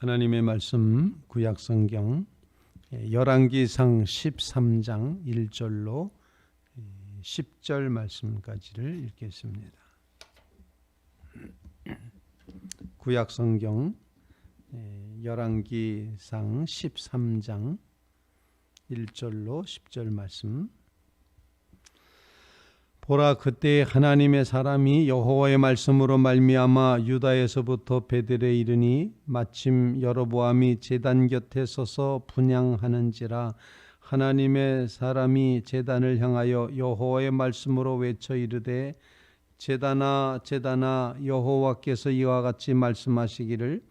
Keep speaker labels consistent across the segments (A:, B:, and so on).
A: 하나님의 말씀 구약성경 열왕기상 13장 1절로 10절 말씀까지를 읽겠습니다. 구약성경 열왕기상 13장 1절로 10절 말씀. 보라, 그때 하나님의 사람이 여호와의 말씀으로 말미암아 유다에서부터 베델에 이르니 마침 여로보암이 제단 곁에 서서 분향하는지라. 하나님의 사람이 제단을 향하여 여호와의 말씀으로 외쳐 이르되, 제단아 제단아, 여호와께서 이와 같이 말씀하시기를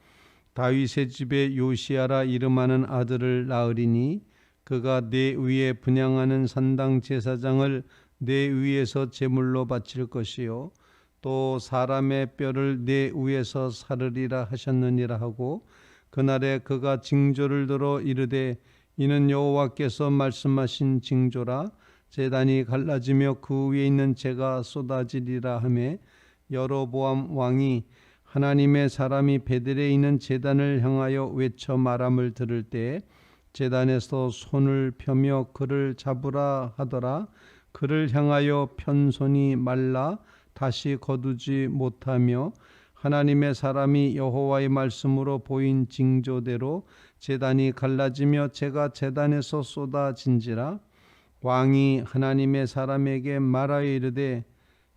A: 다윗의 집에 요시야라 이름하는 아들을 낳으리니 그가 내 위에 분향하는 산당 제사장을 내 위에서 제물로 바칠 것이요 또 사람의 뼈를 내 위에서 사르리라 하셨느니라 하고, 그날에 그가 징조를 들어 이르되, 이는 여호와께서 말씀하신 징조라. 제단이 갈라지며 그 위에 있는 재가 쏟아지리라 하매, 여로보암 왕이 하나님의 사람이 베델에 있는 제단을 향하여 외쳐 말함을 들을 때 제단에서 손을 펴며 그를 잡으라 하더라. 그를 향하여 편 손이 말라 다시 거두지 못하며, 하나님의 사람이 여호와의 말씀으로 보인 징조대로 제단이 갈라지며 재가 제단에서 쏟아진지라. 왕이 하나님의 사람에게 말하여 이르되,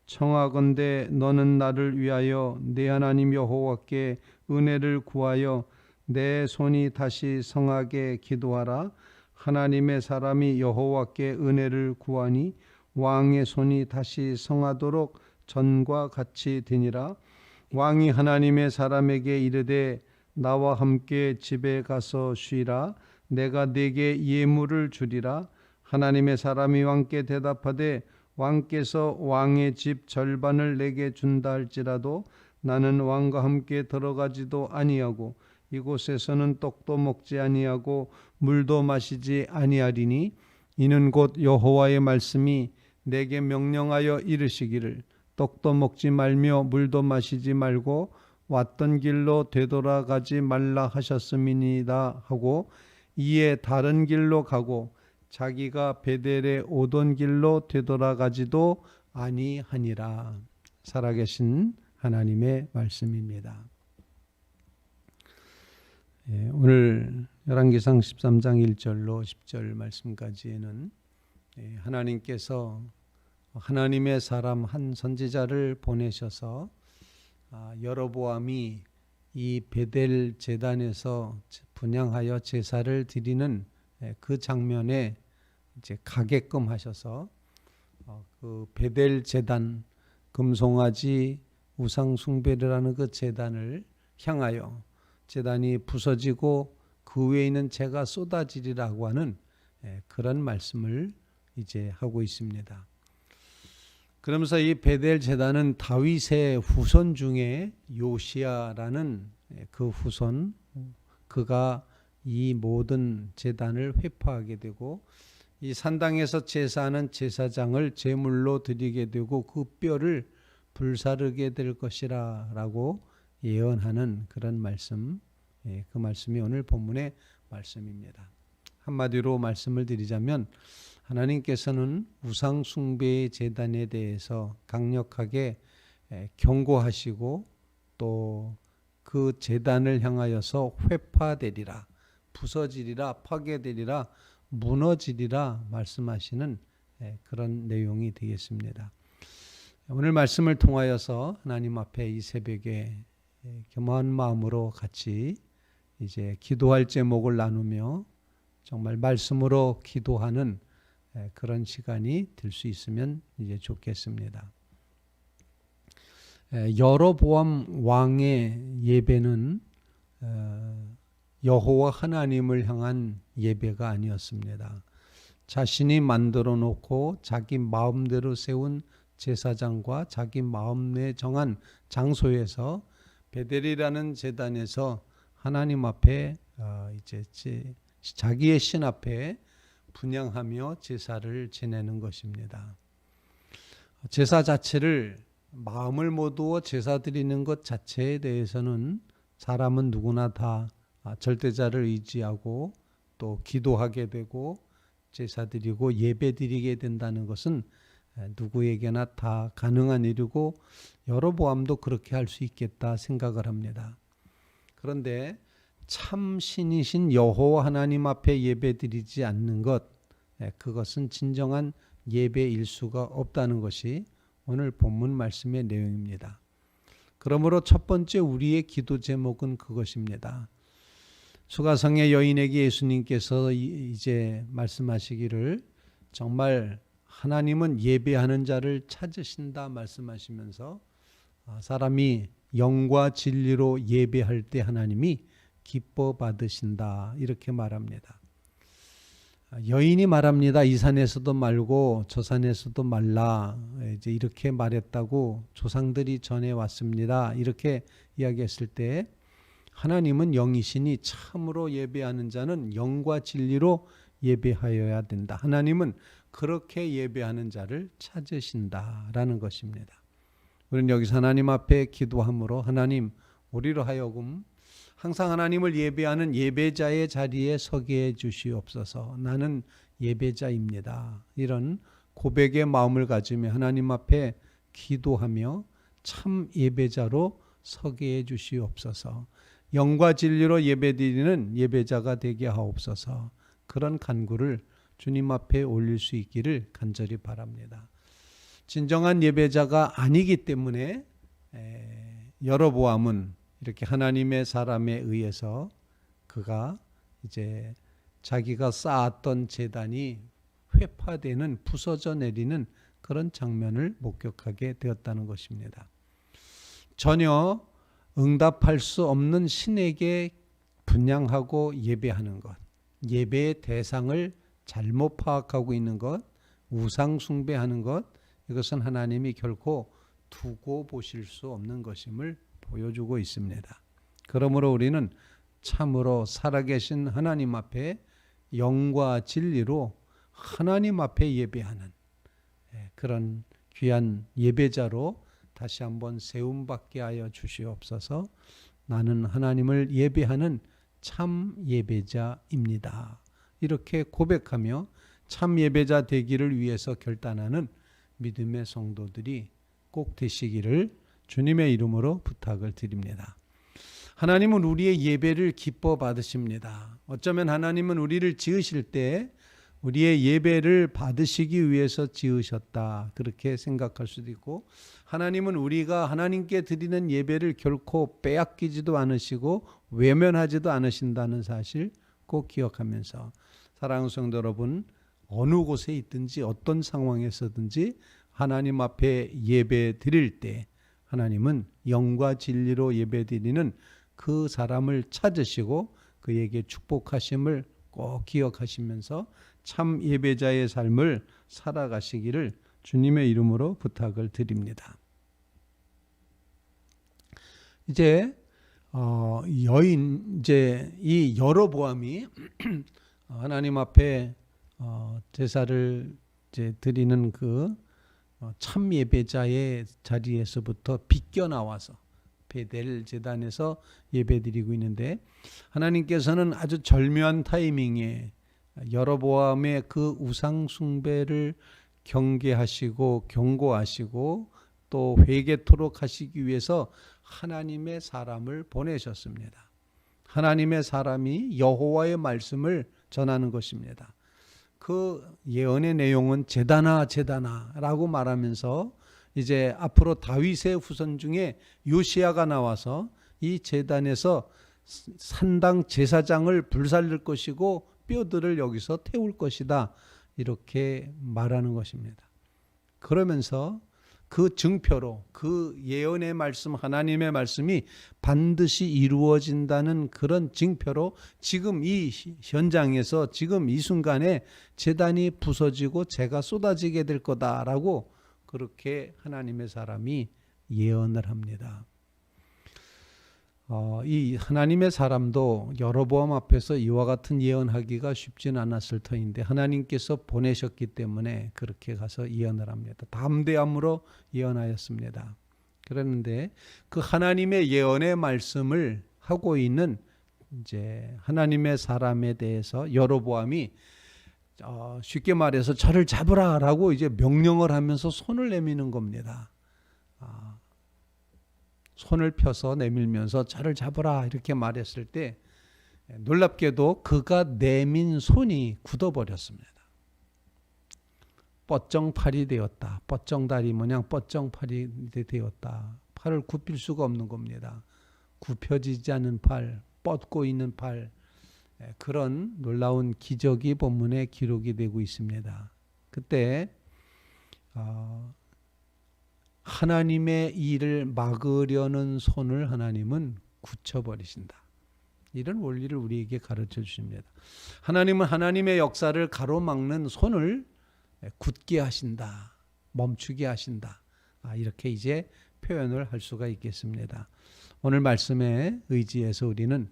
A: 청하건대 너는 나를 위하여 내 하나님 여호와께 은혜를 구하여 내 손이 다시 성하게 기도하라. 하나님의 사람이 여호와께 은혜를 구하니 왕의 손이 다시 성하도록 전과 같이 되니라. 왕이 하나님의 사람에게 이르되, 나와 함께 집에 가서 쉬라. 내가 네게 예물을 주리라. 하나님의 사람이 왕께 대답하되, 왕께서 왕의 집 절반을 내게 준다 할지라도 나는 왕과 함께 들어가지도 아니하고 이곳에서는 떡도 먹지 아니하고 물도 마시지 아니하리니, 이는 곧 여호와의 말씀이 내게 명령하여 이르시기를 떡도 먹지 말며 물도 마시지 말고 왔던 길로 되돌아가지 말라 하셨음이니이다 하고, 이에 다른 길로 가고 자기가 베델에 오던 길로 되돌아가지도 아니하니라. 살아계신 하나님의 말씀입니다. 오늘 열왕기상 13장 1절로 10절 말씀까지에는 하나님께서 하나님의 사람 한 선지자를 보내셔서 여로보암이 이 베델 제단에서 분향하여 제사를 드리는 그 장면에 이제 가게끔 하셔서 그 베델 제단, 금송아지 우상 숭배를 하는 그 제단을 향하여 제단이 부서지고 그 위에 있는 재가 쏟아지리라고 하는 그런 말씀을 이제 하고 있습니다. 그러면서 이 베델 제단은 다윗의 후손 중에 요시야라는 그 후손, 그가 이 모든 제단을 회파하게 되고 이 산당에서 제사하는 제사장을 제물로 드리게 되고 그 뼈를 불사르게 될 것이라 라고 예언하는 그런 말씀, 그 말씀이 오늘 본문의 말씀입니다. 한마디로 말씀을 드리자면, 하나님께서는 우상 숭배의 제단에 대해서 강력하게 경고하시고 또 그 제단을 향하여서 회파되리라, 부서지리라, 파괴되리라, 무너지리라 말씀하시는 그런 내용이 되겠습니다. 오늘 말씀을 통하여서 하나님 앞에 이 새벽에 겸허한 마음으로 같이 이제 기도할 제목을 나누며 정말 말씀으로 기도하는 그런 시간이 될 수 있으면 이제 좋겠습니다. 여로보암 왕의 예배는 여호와 하나님을 향한 예배가 아니었습니다. 자신이 만들어 놓고 자기 마음대로 세운 제사장과 자기 마음에 정한 장소에서 베델이라는 제단에서 하나님 앞에 이제 자기의 신 앞에 분향하며 제사를 지내는 것입니다. 제사 자체를 마음을 모두어 제사 드리는 것 자체에 대해서는 사람은 누구나 다 절대자를 의지하고 또 기도하게 되고 제사 드리고 예배 드리게 된다는 것은 누구에게나 다 가능한 일이고 여로보암도 그렇게 할 수 있겠다 생각을 합니다. 그런데 참 신이신 여호와 하나님 앞에 예배 드리지 않는 것, 그것은 진정한 예배일 수가 없다는 것이 오늘 본문 말씀의 내용입니다. 그러므로 첫 번째 우리의 기도 제목은 그것입니다. 수가성의 여인에게 예수님께서 이제 말씀하시기를 정말 하나님은 예배하는 자를 찾으신다 말씀하시면서 사람이 영과 진리로 예배할 때 하나님이 기뻐 받으신다 이렇게 말합니다. 여인이 말합니다. 이 산에서도 말고 저 산에서도 말라 이제 이렇게 말했다고 조상들이 전해 왔습니다. 이렇게 이야기했을 때 하나님은 영이시니 참으로 예배하는 자는 영과 진리로 예배하여야 된다. 하나님은 그렇게 예배하는 자를 찾으신다라는 것입니다. 우리는 여기서 하나님 앞에 기도함으로 하나님 우리로 하여금 항상 하나님을 예배하는 예배자의 자리에 서게 해 주시옵소서. 나는 예배자입니다. 이런 고백의 마음을 가지며 하나님 앞에 기도하며 참 예배자로 서게 해 주시옵소서. 영과 진리로 예배드리는 예배자가 되게 하옵소서. 그런 간구를 주님 앞에 올릴 수 있기를 간절히 바랍니다. 진정한 예배자가 아니기 때문에 여로보암은 이렇게 하나님의 사람에 의해서 그가 이제 자기가 쌓았던 제단이 회파되는 부서져 내리는 그런 장면을 목격하게 되었다는 것입니다. 전혀 응답할 수 없는 신에게 분향하고 예배하는 것, 예배의 대상을 잘못 파악하고 있는 것, 우상 숭배하는 것, 이것은 하나님이 결코 두고 보실 수 없는 것임을 보여주고 있습니다. 그러므로 우리는 참으로 살아계신 하나님 앞에 영과 진리로 하나님 앞에 예배하는 그런 귀한 예배자로 다시 한번 세움받게 하여 주시옵소서. 나는 하나님을 예배하는 참 예배자입니다. 이렇게 고백하며 참 예배자 되기를 위해서 결단하는 믿음의 성도들이 꼭 되시기를 주님의 이름으로 부탁을 드립니다. 하나님은 우리의 예배를 기뻐 받으십니다. 어쩌면 하나님은 우리를 지으실 때 우리의 예배를 받으시기 위해서 지으셨다 그렇게 생각할 수도 있고, 하나님은 우리가 하나님께 드리는 예배를 결코 빼앗기지도 않으시고 외면하지도 않으신다는 사실 꼭 기억하면서 사랑하는 성도 여러분, 어느 곳에 있든지 어떤 상황에서든지 하나님 앞에 예배 드릴 때 하나님은 영과 진리로 예배 드리는 그 사람을 찾으시고 그에게 축복하심을 꼭 기억하시면서 참 예배자의 삶을 살아가시기를 주님의 이름으로 부탁을 드립니다. 이제 이 여로보암이 하나님 앞에 제사를 이제 드리는 그 참 예배자의 자리에서부터 비껴 나와서 베델 제단에서 예배드리고 있는데, 하나님께서는 아주 절묘한 타이밍에 여로보암의 그 우상 숭배를 경계하시고 경고하시고 또 회개토록 하시기 위해서 하나님의 사람을 보내셨습니다. 하나님의 사람이 여호와의 말씀을 전하는 것입니다. 그 예언의 내용은 제단아 제단아라고 말하면서 이제 앞으로 다윗의 후손 중에 요시야가 나와서 이 제단에서 산당 제사장을 불살릴 것이고 뼈들을 여기서 태울 것이다 이렇게 말하는 것입니다. 그러면서 그 증표로 그 예언의 말씀, 하나님의 말씀이 반드시 이루어진다는 그런 증표로 지금 이 현장에서 지금 이 순간에 제단이 부서지고 재가 쏟아지게 될 거다라고 그렇게 하나님의 사람이 예언을 합니다. 이 하나님의 사람도 여로보암 앞에서 이와 같은 예언하기가 쉽지는 않았을 터인데 하나님께서 보내셨기 때문에 그렇게 가서 예언을 합니다. 담대함으로 예언하였습니다. 그런데 그 하나님의 예언의 말씀을 하고 있는 이제 하나님의 사람에 대해서 여로보암이 쉽게 말해서 저를 잡으라라고 이제 명령을 하면서 손을 내미는 겁니다. 손을 펴서 내밀면서 저를 잡으라 이렇게 말했을 때 놀랍게도 그가 내민 손이 굳어버렸습니다. 뻗정팔이 되었다. 뻗정다리 모양 뻗정팔이 되었다. 팔을 굽힐 수가 없는 겁니다. 굽혀지지 않은 팔, 뻗고 있는 팔, 그런 놀라운 기적이 본문에 기록이 되고 있습니다. 그때 하나님의 일을 막으려는 손을 하나님은 굳혀버리신다. 이런 원리를 우리에게 가르쳐 주십니다. 하나님은 하나님의 역사를 가로막는 손을 굳게 하신다. 멈추게 하신다. 이렇게 이제 표현을 할 수가 있겠습니다. 오늘 말씀에 의지해서 우리는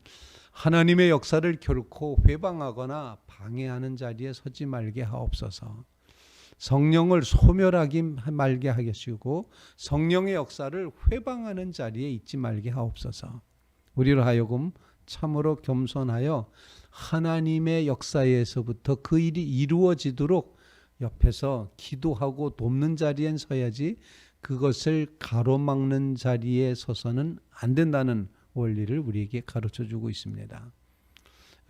A: 하나님의 역사를 결코 회방하거나 방해하는 자리에 서지 말게 하옵소서. 성령을 소멸하기 말게 하시고 성령의 역사를 회방하는 자리에 있지 말게 하옵소서. 우리로 하여금 참으로 겸손하여 하나님의 역사에서부터 그 일이 이루어지도록 옆에서 기도하고 돕는 자리엔 서야지 그것을 가로막는 자리에 서서는 안 된다는 원리를 우리에게 가르쳐주고 있습니다.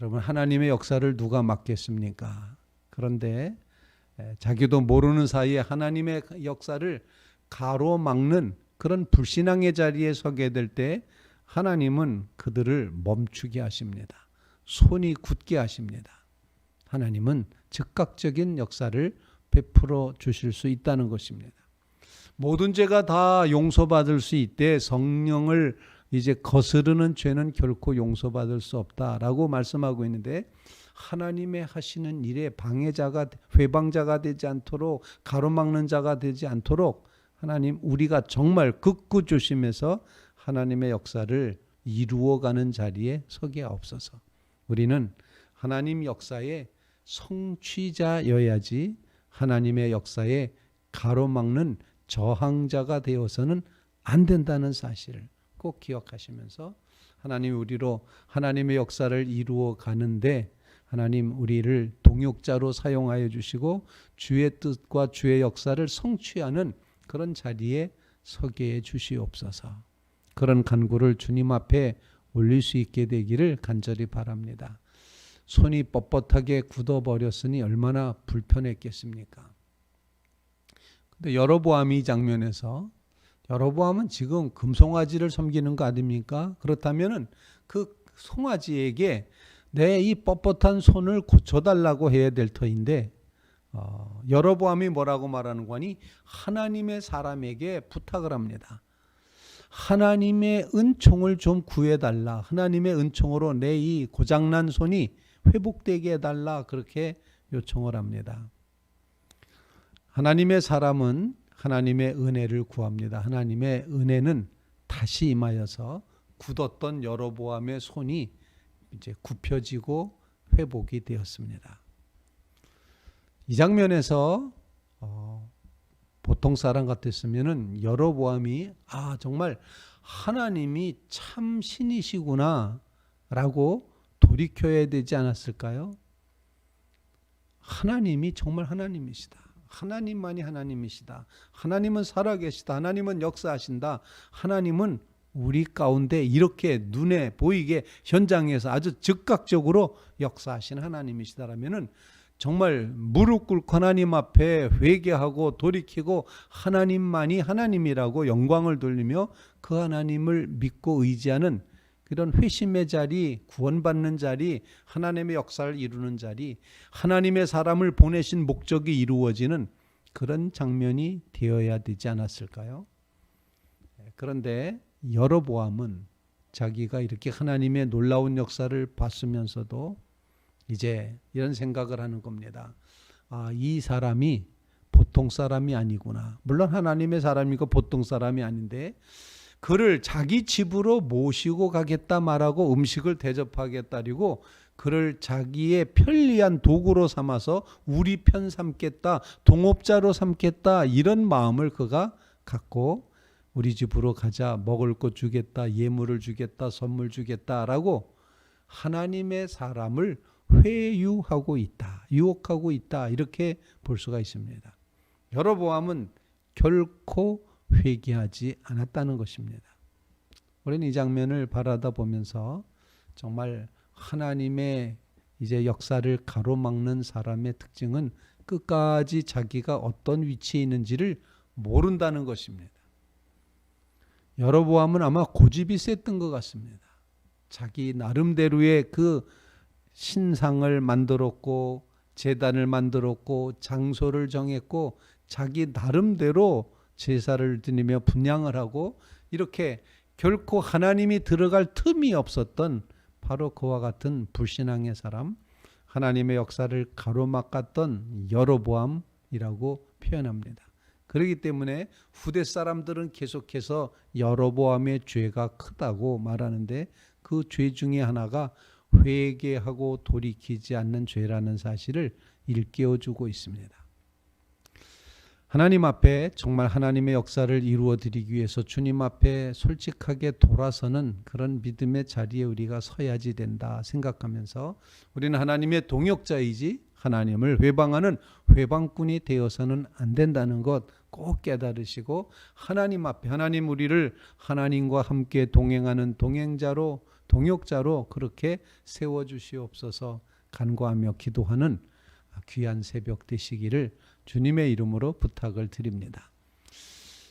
A: 여러분, 하나님의 역사를 누가 막겠습니까? 그런데 자기도 모르는 사이에 하나님의 역사를 가로막는 그런 불신앙의 자리에 서게 될 때 하나님은 그들을 멈추게 하십니다. 손이 굳게 하십니다. 하나님은 즉각적인 역사를 베풀어 주실 수 있다는 것입니다. 모든 죄가 다 용서받을 수 있되 성령을 이제 거스르는 죄는 결코 용서받을 수 없다라고 말씀하고 있는데 하나님의 하시는 일에 방해자가 회방자가 되지 않도록 가로막는 자가 되지 않도록 하나님 우리가 정말 극구조심해서 하나님의 역사를 이루어가는 자리에 서게 하옵소서. 우리는 하나님 역사의 성취자여야지 하나님의 역사에 가로막는 저항자가 되어서는 안 된다는 사실을 꼭 기억하시면서 하나님 우리로 하나님의 역사를 이루어 가는데 하나님 우리를 동역자로 사용하여 주시고 주의 뜻과 주의 역사를 성취하는 그런 자리에 서게 해 주시옵소서. 그런 간구를 주님 앞에 올릴 수 있게 되기를 간절히 바랍니다. 손이 뻣뻣하게 굳어버렸으니 얼마나 불편했겠습니까? 근데 여로보암이 이 장면에서 여로보암은 지금 금송아지를 섬기는 거 아닙니까? 그렇다면은 그 송아지에게 내 이 뻣뻣한 손을 고쳐달라고 해야 될 터인데 여로보암이 뭐라고 말하는 거니? 하나님의 사람에게 부탁을 합니다. 하나님의 은총을 좀 구해달라. 하나님의 은총으로 내 이 고장난 손이 회복되게 해달라. 그렇게 요청을 합니다. 하나님의 사람은 하나님의 은혜를 구합니다. 하나님의 은혜는 다시 임하여서 굳었던 여로보암의 손이 이제 굽혀지고 회복이 되었습니다. 이 장면에서 보통 사람 같았으면은 여로보암이 정말 하나님이 참 신이시구나 라고 돌이켜야 되지 않았을까요? 하나님이 정말 하나님이시다. 하나님만이 하나님이시다. 하나님은 살아계시다. 하나님은 역사하신다. 하나님은 우리 가운데 이렇게 눈에 보이게 현장에서 아주 즉각적으로 역사하신 하나님이시다라면은 정말 무릎 꿇고 하나님 앞에 회개하고 돌이키고 하나님만이 하나님이라고 영광을 돌리며 그 하나님을 믿고 의지하는 그런 회심의 자리, 구원받는 자리, 하나님의 역사를 이루는 자리, 하나님의 사람을 보내신 목적이 이루어지는 그런 장면이 되어야 되지 않았을까요? 그런데 여로보암은 자기가 이렇게 하나님의 놀라운 역사를 봤으면서도 이제 이런 생각을 하는 겁니다. 이 사람이 보통 사람이 아니구나. 물론 하나님의 사람이고 보통 사람이 아닌데 그를 자기 집으로 모시고 가겠다 말하고 음식을 대접하겠다리고 그를 자기의 편리한 도구로 삼아서 우리 편 삼겠다, 동업자로 삼겠다 이런 마음을 그가 갖고 우리 집으로 가자, 먹을 것 주겠다, 예물을 주겠다, 선물 주겠다라고 하나님의 사람을 회유하고 있다, 유혹하고 있다, 이렇게 볼 수가 있습니다. 여로보암은 결코 회개하지 않았다는 것입니다. 우리는 이 장면을 바라다 보면서 정말 하나님의 이제 역사를 가로막는 사람의 특징은 끝까지 자기가 어떤 위치에 있는지를 모른다는 것입니다. 여로보암은 아마 고집이 셌던 것 같습니다. 자기 나름대로의 그 신상을 만들었고 제단을 만들었고 장소를 정했고 자기 나름대로 제사를 드리며 분향을 하고 이렇게 결코 하나님이 들어갈 틈이 없었던 바로 그와 같은 불신앙의 사람, 하나님의 역사를 가로막았던 여로보암이라고 표현합니다. 그렇기 때문에 후대 사람들은 계속해서 여로보암의 죄가 크다고 말하는데 그 죄 중에 하나가 회개하고 돌이키지 않는 죄라는 사실을 일깨워주고 있습니다. 하나님 앞에 정말 하나님의 역사를 이루어 드리기 위해서 주님 앞에 솔직하게 돌아서는 그런 믿음의 자리에 우리가 서야지 된다 생각하면서 우리는 하나님의 동역자이지 하나님을 회방하는 회방꾼이 되어서는 안 된다는 것 꼭 깨달으시고 하나님 앞에 하나님 우리를 하나님과 함께 동행하는 동행자로 동역자로 그렇게 세워주시옵소서 간구하며 기도하는 귀한 새벽 되시기를 주님의 이름으로 부탁을 드립니다.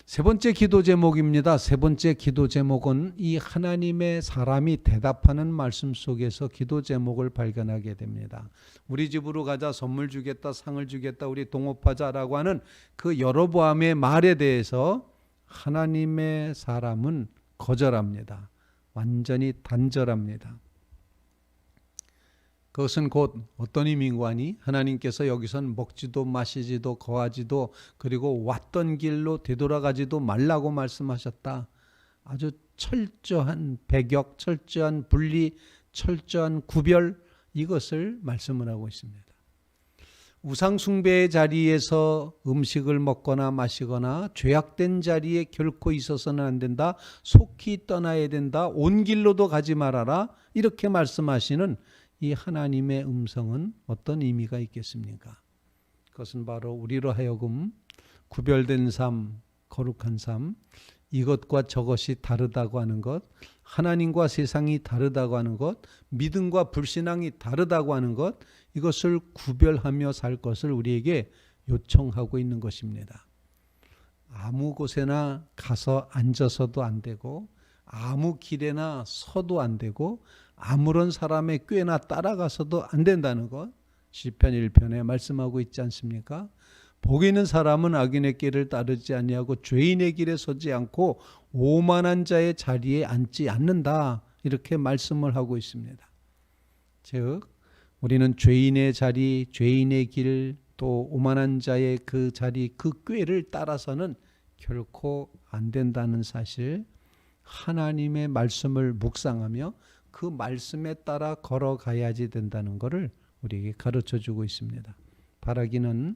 A: 세 번째 기도 제목입니다. 세 번째 기도 제목은 이 하나님의 사람이 대답하는 말씀 속에서 기도 제목을 발견하게 됩니다. 우리 집으로 가자, 선물 주겠다, 상을 주겠다, 우리 동업하자라고 하는 그 여로보암의 말에 대해서 하나님의 사람은 거절합니다. 완전히 단절합니다. 그것은 곧 어떤 의미인가 하니 하나님께서 여기선 먹지도 마시지도 거하지도 그리고 왔던 길로 되돌아가지도 말라고 말씀하셨다. 아주 철저한 배격, 철저한 분리, 철저한 구별 이것을 말씀을 하고 있습니다. 우상숭배의 자리에서 음식을 먹거나 마시거나 죄악된 자리에 결코 있어서는 안 된다. 속히 떠나야 된다. 온 길로도 가지 말아라. 이렇게 말씀하시는 이 하나님의 음성은 어떤 의미가 있겠습니까? 그것은 바로 우리로 하여금 구별된 삶, 거룩한 삶, 이것과 저것이 다르다고 하는 것, 하나님과 세상이 다르다고 하는 것, 믿음과 불신앙이 다르다고 하는 것, 이것을 구별하며 살 것을 우리에게 요청하고 있는 것입니다. 아무 곳에나 가서 앉아서도 안 되고 아무 길에나 서도 안 되고 아무런 사람의 꾀나 따라가서도 안 된다는 것 시편 1편에 말씀하고 있지 않습니까? 복 있는 사람은 악인의 길을 따르지 아니하고 죄인의 길에 서지 않고 오만한 자의 자리에 앉지 않는다 이렇게 말씀을 하고 있습니다. 즉 우리는 죄인의 자리, 죄인의 길, 또 오만한 자의 그 자리, 그 꾀를 따라서는 결코 안 된다는 사실, 하나님의 말씀을 묵상하며 그 말씀에 따라 걸어가야지 된다는 것을 우리에게 가르쳐주고 있습니다. 바라기는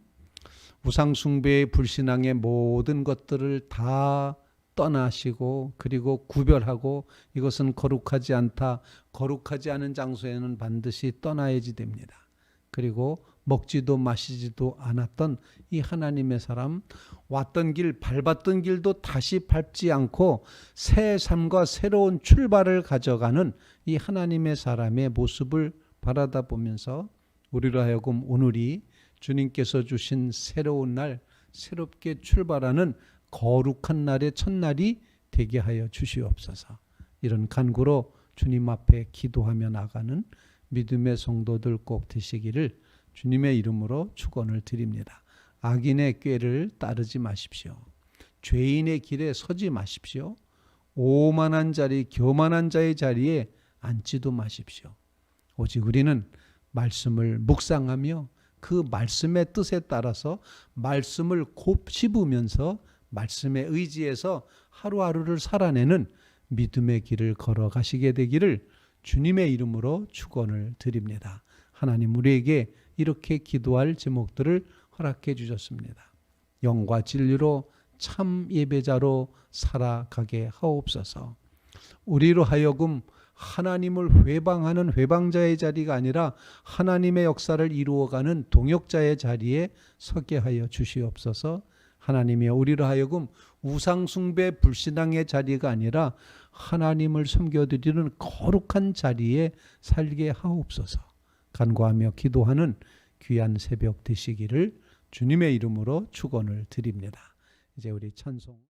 A: 우상숭배의 불신앙의 모든 것들을 다 떠나시고 그리고 구별하고 이것은 거룩하지 않다. 거룩하지 않은 장소에는 반드시 떠나야지 됩니다. 그리고 먹지도 마시지도 않았던 이 하나님의 사람, 왔던 길, 밟았던 길도 다시 밟지 않고 새 삶과 새로운 출발을 가져가는 이 하나님의 사람의 모습을 바라다 보면서 우리로 하여금 오늘이 주님께서 주신 새로운 날, 새롭게 출발하는 거룩한 날의 첫날이 되게 하여 주시옵소서. 이런 간구로 주님 앞에 기도하며 나가는 믿음의 성도들 꼭 되시기를 주님의 이름으로 축원을 드립니다. 악인의 꾀를 따르지 마십시오. 죄인의 길에 서지 마십시오. 오만한 자리, 교만한 자의 자리에 앉지도 마십시오. 오직 우리는 말씀을 묵상하며 그 말씀의 뜻에 따라서 말씀을 곱씹으면서 말씀에 의지해서 하루하루를 살아내는 믿음의 길을 걸어가시게 되기를 주님의 이름으로 축원을 드립니다. 하나님 우리에게 이렇게 기도할 제목들을 허락해 주셨습니다. 영과 진리로 참 예배자로 살아가게 하옵소서. 우리로 하여금 하나님을 회방하는 회방자의 자리가 아니라 하나님의 역사를 이루어가는 동역자의 자리에 서게 하여 주시옵소서. 하나님이 우리를 하여금 우상숭배 불신앙의 자리가 아니라 하나님을 섬겨드리는 거룩한 자리에 살게 하옵소서. 간구하며 기도하는 귀한 새벽 되시기를 주님의 이름으로 축원을 드립니다. 이제 우리 찬송